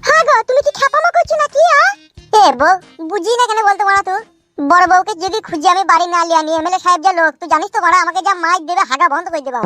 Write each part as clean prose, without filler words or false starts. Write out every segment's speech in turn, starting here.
হ্যাঁ গো, তুমি কি খাপামা করছো নাকি? এ বউ, বুঝি না কেন বলতো মারা তো। বড় বউকে যদি খুঁজে আমি বাড়ি না লিয়ে আনি, এমএলএ সাহেব যা লোক, তুই জানিস তো মারা আমাকে যা মাইক দেবে, হাগা বন্ধ করে দেবে।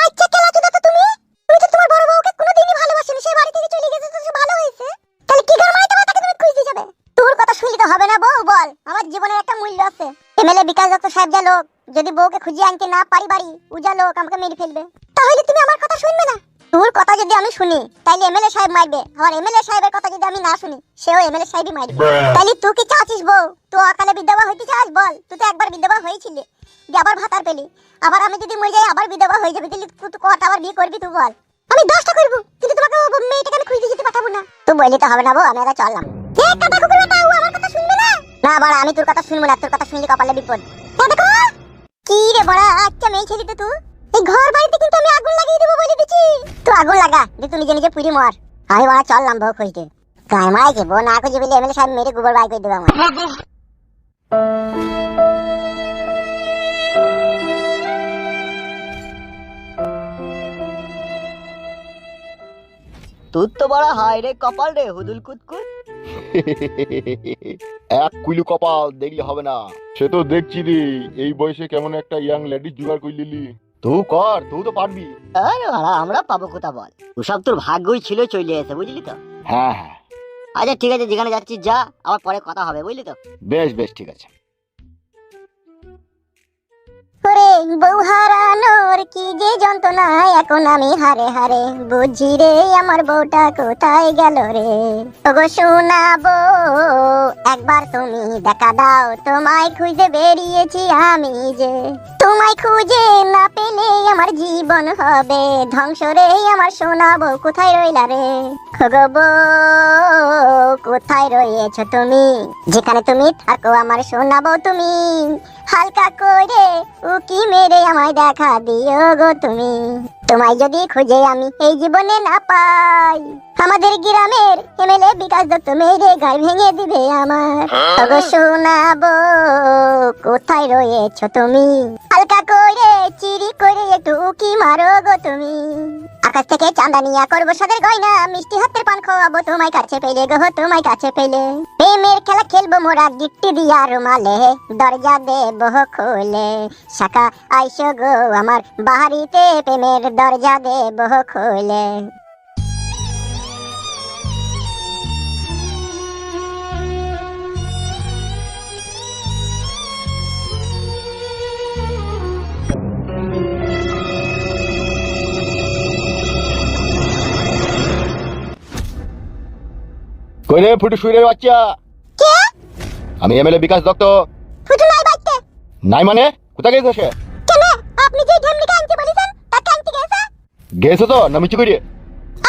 আচ্ছা কেলা চোদা তো তুমি। তুমি তো তোমার বড় বউকে কোনোদিনই ভালোবাসোনি, সে বাড়ি থেকে চলে গেছে তো সে ভালো হয়েছে। তাহলে কি গার মাইতে তাকে তুমি খুঁজতে যাবে? তোর কথা শুনলে তো হবে না বউ, বল আমার জীবনের একটা মূল্য আছে। এমএলএ বিকাশ দত্ত সাহেব যা লোক, যদি বউকে খুঁজে আনতে না পারি বাড়ি, উজা লোক আমাকে মেরে ফেলবে। তাহলে তুমি আমার কথা শুনবে না? তোর কথা যদি আমি শুনি তাইলে এমএলএ সাহেব মারবে, আর এমএলএ সাহেবের কথা যদি আমি না শুনি সেও এমএলএ সাহেবই মারবে। তাইলে তুই কি চাচ্ছিস বউ? তুই অকালে বিধবা হইতে চাস? বল, তুই তো একবার বিধবা হয়েছিলি, দিয়ে আবার ভাতার পেলি। আবার আমি যদি মরে যাই আবার বিধবা হয়ে যাবে, তাহলে তুই কত আবার বিয়ে করবি? তুই বল। আমি 10টা করব, কিন্তু তোমাকে মেয়েটাকে আমি খুঁজে যেতে পাঠাবো না। তুই বললি তো হবে না বউ, আমি এটা চললাম। এ কাটা কুকুর বেটা, ও আমার কথা শুনবে না। না বাড়া, আমি তোর কথা শুনবো না, তোর কথা শুনলে কপালে বিপদ। দেখো কি রে বড়া, আচ্ছা মেয়ে ছেলে তো তুই। এই ঘর বাড়িতে কিন্তু আমি আগুন লাগিয়ে দেবো বলে দিচ্ছি। তুই আগুন লাগা, যে তুই নিজে নিজে পুড়ি মর। আমি বড়া চললাম বউ খুঁজতে। গায়ে মারাইছে বউ না খুঁজে বলে এমএলএ সাহেব মেরে গোবর বাই করে দেবে আমার। তোর তো বড় হায় রে কপাল রে হুদুল কুতকুত। এক কুইলু কপাল দেখলে হবে না। সে তো দেখছি রে, এই বয়সে কেমন একটা ইয়াং লেডি জোগাড় করে নিলি। তুই কর, তুই তো পারবি। আরে বাড়া, আমরা পাবো কোথা বল? ওসব তোর ভাগ্যই ছিল, চলে এসে বুঝলি তো। হ্যাঁ হ্যাঁ, আচ্ছা ঠিক আছে, যেখানে যাচ্ছিস যা, আবার পরে কথা হবে বুঝলি তো। বেশ বেশ ঠিক আছে। ওরে বউ হারানোর কি যে যন্ত্রণা, এখন আমি হারে হারে বুঝি রে আমার বউটা কোথায় গেল রে। ওগো শোনাবো একবার তুমি দেখা দাও, তোমায় খুঁজে বেরিয়েছি আমি যে। তোমায় খুঁজে না পেলে আমার জীবন হবে ধ্বংস রে, আমার শোনাবো কোথায় রইলা রে। ওগো বউ কোথায় রয়েছো তুমি, যেখানে তুমি থাকো আমার শোনাবো তুমি। হালকা করে উকি মেরে আমায় দেখা দিও গো তুমি। তোমায় যদি খুঁজে আমি এই জীবনে না পাই, আমাদের গ্রামের এমএলএ বিকাশ দত্ত মেরে গায়ে ভেঙে দিবে আমার। ওগো শোনাবো কোথায় রয়েছো তুমি, হালকা করে চিরি করে একটু উকি মারো গো তুমি। আকাশ থেকে চাঁদা নিয়া করবো সাদের গয়না, মিষ্টি হাতের পান খাওয়াবো তোমায় কাছে পেলে গো, তোমায় কাছে পেলে। প্রেমের খেলা খেলবো মোরা গিফট দিয়া রুমালে, দরজা দেবো খুলে। শাখা আইসো গো আমার বাড়িতে, প্রেমের দরজা দেবো খুলে। কই রে ফুটু শুয়ে রে বাচ্চা? কে? আমি এমএলএ বিকাশ দত্ত। ফুটু নাই বাইতে। নাই মানে কোথা গেছে সে? কেন আপনি যে ঢেমনিকে আনতে বলেছেন তাকে আনতে গেছে? গেছে তো না মিচি কইরে?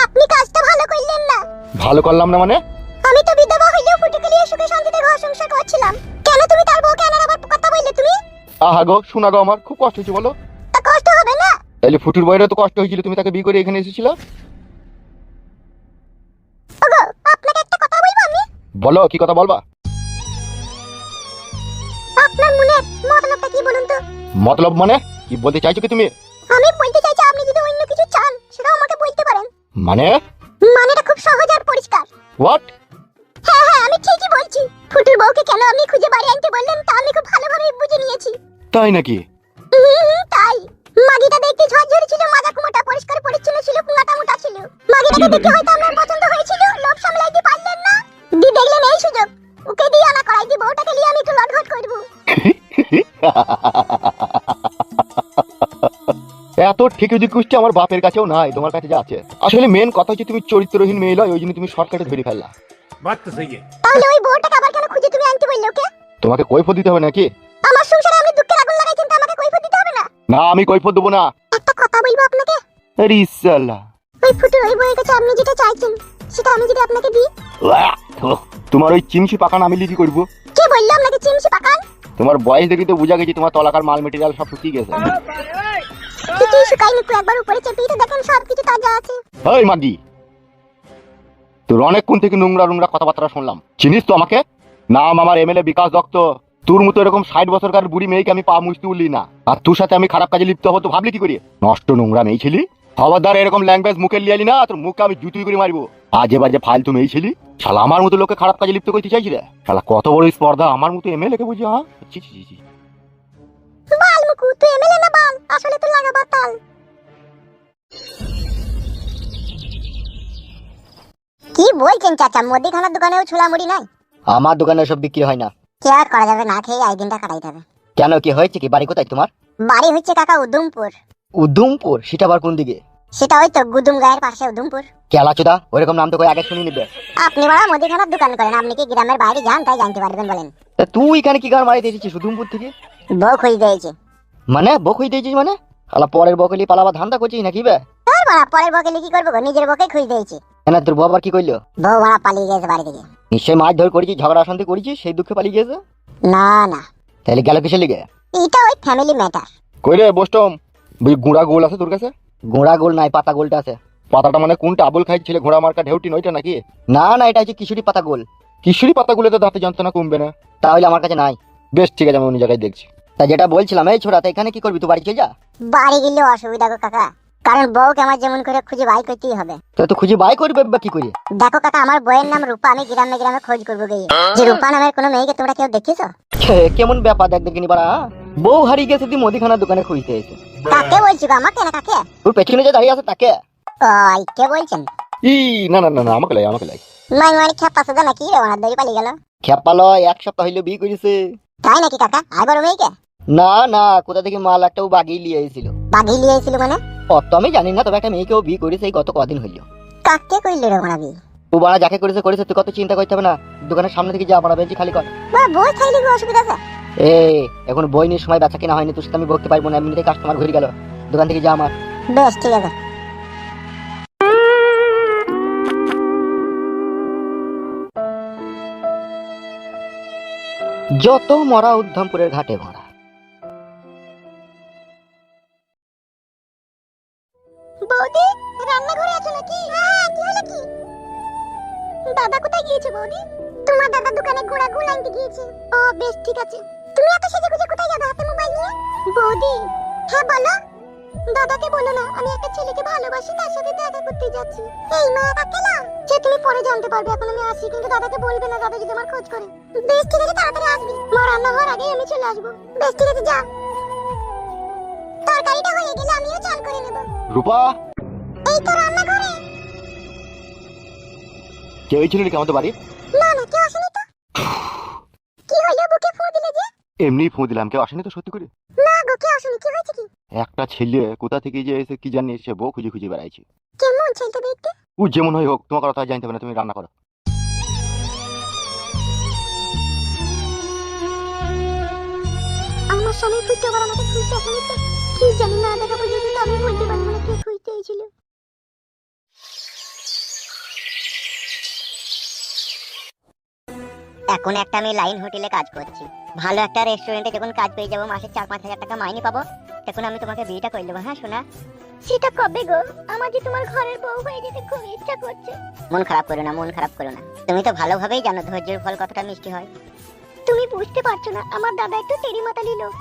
আপনি কাজটা ভালো করলেন না। ভালো করলাম না মানে? আমি তো বিধবা হইলেও ফুটুকে নিয়ে সুখে শান্তিতে ঘর সংসার করছিলাম, কেন তুমি তার বউকে আনার আবার কথা বললে তুমি? আহা গো শোনা গো, আমার খুব কষ্ট হচ্ছে বলো। তা কষ্ট হবে না? তাইলে ফুটুর বইয়েরও তো কষ্ট হয়েছিল, তুমি তাকে বিয়ে করে এখানে এসেছিল। ওগো আপনাকে একটা কথা বলবো আমি। বলো, কি কথা বলবা? আপনার মনের মতলবটা কি বলুন তো? মতলব মানে কি বলতে চাইছো কি তুমি? আমি বলতে চাইছি আপনি যদি অন্য কিছু চান সেটাও আমাকে বলতে পারেন। মানে? মানেটা খুব সহজ আর পরিষ্কার। হোয়াট? হ্যাঁ হ্যাঁ আমি ঠিকই বলছি। ফুটুর বউকে কেন আপনি খুঁজে বাড়ি আনতে বললেন তা আমি খুব ভালোভাবে বুঝে নিয়েছি। তাই নাকি? তাই মাগিটা দেখতে ঝরঝরে ছিল, মাজা কুমোটা পরিষ্কার পরিচ্ছন্ন ছিল, পুঙ্গাটা মোটা ছিল। মাগিটাকে দেখে হয়তো আপনার পছন্দ হয়েছিল, লোভ সামলাইতে পারলেন না, দি দেখলেন এই সুযোগ, ওকে দিয়ে আনা করাই দি বউটাকে নিয়ে আমি একটু লটঘট করব। এত ঠিক কুষ্টি আমার বাপের কাছেও নাই, তোমার কাছে যা আছে। আসলে মেন কথা হচ্ছে তুমি চরিত্রহীন মেয়ে লয়, ওই জন্য তুমি শর্টকাটে ধরে ফেললা। बात तो सही है। তাহলে ওই বউটাকে আবার কেন খুঁজে তুমি আনতে বললে ওকে? তোমাকে কৈফত দিতে হবে নাকি? আমার সংসারে আপনি দুঃখের আগুন লাগাইছেন, তা আমাকে কৈফিয়ত দিতে হবে না? না আমি কৈফত দেবো না। একটা কথা বলবো আপনাকে। আরে সালা, ওই ফুটুর ওই বউয়ের কাছে আপনি যেটা চাইছেন সেটা আমি যদি আপনাকে দিই? তোমার ওই চিমসি পাকান আমি লিখি করবো। কে বললো আপনাকে চিমসি পাকান? তোমার বয়স দেখি তো বুঝা গেছে, তোমার তলাকার মাল মেটেরিয়াল সব শুকিয়ে গেছে। কিছুই শুকায়নি, একটু একবার উপরে চেপেই তো দেখেন সব কিছু তাজা আছে। ওই মাগি, তোর অনেকক্ষণ থেকে নোংরা নোংরা কথাবার্তা শুনলাম। চিনিস তো আমাকে? নাম আমার এমএলএ বিকাশ দত্ত। তোর মতো এরকম 60 বছরকার বুড়ি মেয়েকে আমি পা মুছতে উঠলি না, আর তোর সাথে আমি খারাপ কাজে লিপ্ত হবো তো ভাবলি কি করি? নষ্ট নোংরা মেয়ে ছিলি। খবরদার এরকম ল্যাঙ্গুয়েজ মুখে লিয়ালি না, তোর মুখে আমি জুতুই করে মারবো। আজ এবার যে ফাইল তুমি এই ছিলি, শালা আমার মতো লোকে খারাপ কাজে লিপ্ত করতে চাইছি রে। শালা কত বড় স্পর্ধা আমার মতো এমএলএ কে বুঝি, হ্যাঁ? ছি ছি ছি ছি। বাল মুকু, তুই এমএলএ না বাল, আসলে তো লাগাবা তাল। কি বলছেন চাচা, মুদিখানার দোকানেও ছোলা মুড়ি নাই? আমার দোকানে সব বিক্রি হয় না। কি আর করা যাবে, না খেয়ে এই দিনটা কাটাইতে হবে। কেন, কি হয়েছে? কি বাড়ি কোথায় তোমার? বাড়ি হচ্ছে কাকা উদুমপুর। উদুমপুর? সেটা আবার কোন দিকে? সেটা ওই তো গুদুম গায়ের পাশে উদুমপুর। কেলাচোদা, ওইরকম নাম তো কই আগে শুনি নিবে। আপনি বড় মুদিখানার দোকান করেন, আপনি কি গ্রামের বাইরে যান তাই জানতে পারবেন বলেন? তা তুই এখানে কি গান মারাইতে এসেছিস উদুমপুর থেকে? বউ খুঁজে দিয়েছে। মানে বক হইতে এসেছিস মানে? শালা পরের বকলি পালাবা ধান্দা করছিস নাকি বে? তোর বড় পরের বউকে কি করবো গো, নিজের বউকে খুঁজে দিয়েছি। না তোর বউ আবার কি করলো? বউ বড় পালিয়ে গেছে বাড়ি থেকে। নিশ্চয়ই মাছ ধর করেছিস, ঝগড়া অশান্তি করেছিস, সেই দুঃখে পালিয়ে গেছে। না না, তাহলে গেল কিসের লিগে? এটা ওই ফ্যামিলি ম্যাটার। কই রে বষ্টম, বুঝি গুঁড়া গোল আছে তোর কাছে? গোড়া গোল নাই, পাতা গোলটা আছে। পাতাটা মানে কোনটা? আবুল খাই ছেলে ঘোড়া মার্কা ঢেউটি নইটা নাকি? না না, এটা হচ্ছে কিশোরী পাতা গোল। কিশোরী পাতাগুলো তো দাঁতে যন্ত্রণা কমবে না। তাহলে আমার কাছে নাই। বেশ ঠিক আছে, আমি অন্য জায়গায় দেখছি। তা যেটা বলছিলাম, এই ছোড়া তা এখানে কি করবি? তুই বাড়ি চলে যা। বাড়ি গেলে অসুবিধা গো কাকা, কারণ বউকে আমার যেমন করে খুঁজে বাই করতেই হবে। তো খুঁজে বাই করবে বা কি করি? দেখো কাকা, আমার বইয়ের নাম রূপা, আমি গ্রামে গ্রামে খোঁজ করবো গিয়ে যে রূপা নামের কোনো মেয়েকে তোমরা কেউ দেখেছো? কেমন ব্যাপার দেখ দেখিনি পারা। বউ হারিয়ে গেছে, তুই মুদিখানার দোকানে খুঁজতে এসে। কাকে বলছি গো, আমাকে না কাকে? তোর পেছনে যে দাঁড়িয়ে আছে তাকে। ওই কে বলছেন? ই না না না না, আমাকে লাই আমাকে লাই। মাই মারি খেপা সুদা নাকি রে, ওনার দড়ি পালিয়ে গেল। খেপালো 1 সপ্তাহ হইলো বিয়ে করেছে। তাই নাকি কাকা? আই বড় মেয়েকে? না না, কোথা থেকে মাল একটা ও বাগিয়ে নিয়ে এসেছিল। বাঘি লিয়ে এসেছিল মানে? অত আমি জানি না, তবে একটা মেয়েকেও বিয়ে করেছে এই গত কদিন হইলো। কাকে কইল রে ওনাবি? ও বাড়া যাকে করেছে করেছে, তুই কত চিন্তা করতে হবে না। দোকানের সামনে থেকে যা, বাড়া বেঞ্চি খালি কর। বড় বই খাইলি গো, অসুবিধা আছে? এ এখন বই নিয়ে সময় বেচা কিনা হয়নি, তোর সাথে আমি বকতে পারবো না, এমনিতে কাস্টমার ঘুরে গেল। দোকান থেকে যা আমার। বেশ ঠিক আছে। যত মরা উদ্ধমপুরের ঘাটে ভরা। বৌদি, রান্নাঘরে আছো নাকি? হ্যাঁ, কি হলো কি? দাদা কোথায় গিয়েছে বৌদি? তোমার দাদা দোকানে ঘোড়া গুল আনতে গিয়েছে। ও বেশ ঠিক আছে। তুমি এত সেজে গুজে কোথায় যাবে হাতে মোবাইল নিয়ে? বৌদি, হ্যাঁ বলো। দাদাকে বলো না আমি একটা ছেলেকে ভালোবাসি, তার সাথে দেখা করতে যাচ্ছি। এই মা কাকেলা, সে তুমি পরে জানতে পারবে, এখন আমি আসি, কিন্তু দাদাকে বলবে না, দাদা যদি আমার খোঁজ করে। বেশ ঠিক আছে, তাড়াতাড়ি আসবি। মা রান্না হওয়ার আগেই আমি চলে আসবো। বেশ ঠিক আছে, যা। তরকারিটা হয়ে গেলে আমিও চাল করে নেব। রূপা, এই তো রান্নাঘরে। কেউ ছিল নাকি আমাদের বাড়ি? না না, কেউ আসেনি তো। কি হলো, বুকে ফু দিলে যে? এমনি ফোন দিলাম, কেউ আসেনি তো সত্যি করে? না গো, কেউ আসেনি। কি হয়েছে কি? একটা ছেলে কোথা থেকে যে এসে কি জানি সে বউ খুঁজে খুঁজে বেড়াইছে। কেমন ছেলেটা দেখতে? ও যেমন হয় হোক, তোমার কথা জানতে হবে না, তুমি রান্না করো। আমার স্বামী খুঁজতে আবার আমাকে খুঁজতে আসেনি তো? কি জানি, না দেখা পর্যন্ত আমি বলতে পারবো না কে খুঁজতে এসেছিল। এখন একটা আমি লাইন হোটেলে কাজ করছি। ভালো একটা রেস্টুরেন্টে যখন কাজ পেয়ে যাবো, মাসে 4-5 হাজার টাকা মাইনে পাবো, তখন আমি তোমাকে বিয়েটা করে দেবো। হ্যাঁ সোনা? সেটা কবে গো? আমার যে তোমার ঘরের বউ হয়ে যেতে খুব ইচ্ছা করছে। মন খারাপ করো না, মন খারাপ করো না। তুমি তো ভালোভাবেই জানো ধৈর্যের ফল কতটা মিষ্টি হয়। তুমি বুঝতে পারছো না, আমার দাদা একটু তেরি মাতালি লোক।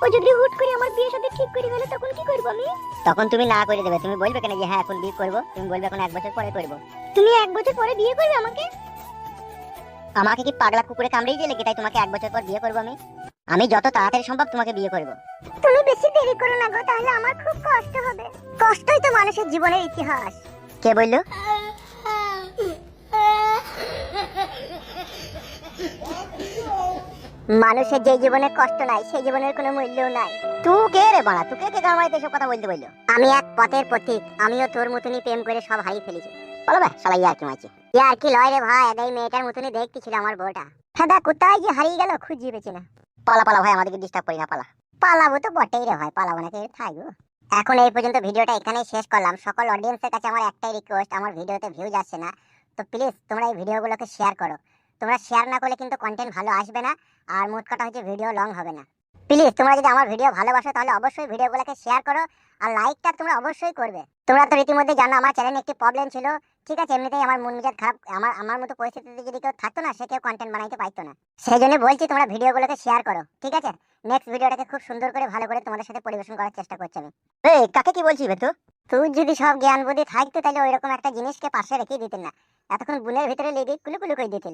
ও যদি হুট করে আমার বিয়ের সাথে ঠিক করে গেলে তখন কি করবো আমি? তখন তুমি না করে দেবে। তুমি বলবে কেন যে হ্যাঁ এখন বিয়ে করবো? তুমি বলবে এখন 1 বছর পরে করবো। তুমি 1 বছর পরে বিয়ে করবে আমাকে? আমাকে কি পাগলা কুকুরে কামড়েই দিলে তাই তোমাকে 1 বছর পর বিয়ে করবো আমি? আমি যত তাড়াতাড়ি সম্ভব তোমাকে বিয়ে করব। তুমি বেশি দেরি করো না গো, তাহলে আমার খুব কষ্ট হবে। কষ্টই তো মানুষের জীবনের ইতিহাস। কে বললো? মানুষের যে জীবনে কষ্ট নাই সেই জীবনের কোনো মূল্যও নাই। তুই কে রে বাড়া? তুকে কে গামাইতে এসব কথা বলতে বললো? আমি এক পথের পথিক, আমিও তোর মতনই প্রেম করে সব হারিয়ে ফেলেছি। বলো ভাই, শালা ইয়ার কি মাইছে? ইয়ার কি লয় রে ভাই, এই মেয়েটার মতনই দেখতে ছিল আমার বউটা। ফাদা কোথায় যে হারিয়ে গেল খুঁজে পেছি না। পালা পালা ভাই, আমাদেরকে ডিস্টার্ব করি না, পালা। পালাবো তো বটেই রে ভাই, পালাবো নাকি থাকবো। এখন এই পর্যন্ত ভিডিওটা এখানেই শেষ করলাম। সকল অডিয়েন্সের কাছে আমার একটাই রিকোয়েস্ট, আমার ভিডিওতে ভিউজ আসছে না, তো প্লিজ তোমরা এই ভিডিওগুলোকে শেয়ার করো। তোমরা শেয়ার না করলে কিন্তু কন্টেন্ট ভালো আসবে না, আর মোট কথা হচ্ছে ভিডিও লং হবে না। প্লিজ তোমরা যদি আমার ভিডিও ভালোবাসো তাহলে অবশ্যই ভিডিওগুলোকে শেয়ার করো, আর লাইকটা তোমরা অবশ্যই করবে। তোমরা তো রীতিমধ্যে জানো আমার চ্যানেলে একটি প্রবলেম ছিল। ঠিক আছে, এমনিতেই আমার মন মেজাজ খারাপ, আমার মতো পরিস্থিতিতে যদি কেউ থাকতো না, সে কেউ কন্টেন্ট বানাইতে পারতো না। সেই জন্য বলছি তোমরা ভিডিওগুলোকে শেয়ার করো, ঠিক আছে? নেক্সট ভিডিওটাকে খুব সুন্দর করে ভালো করে তোমাদের সাথে পরিবেশন করার চেষ্টা করছি আমি। এই কাকে কি বলছি বেতু? তুই যদি সব জ্ঞান বুদ্ধি থাকতো তাহলে ওইরকম একটা জিনিসকে পাশে রেখে দিতেন না, এতক্ষণ বুনের ভিতরে লেগে কুলু কুলু করে দিতেন।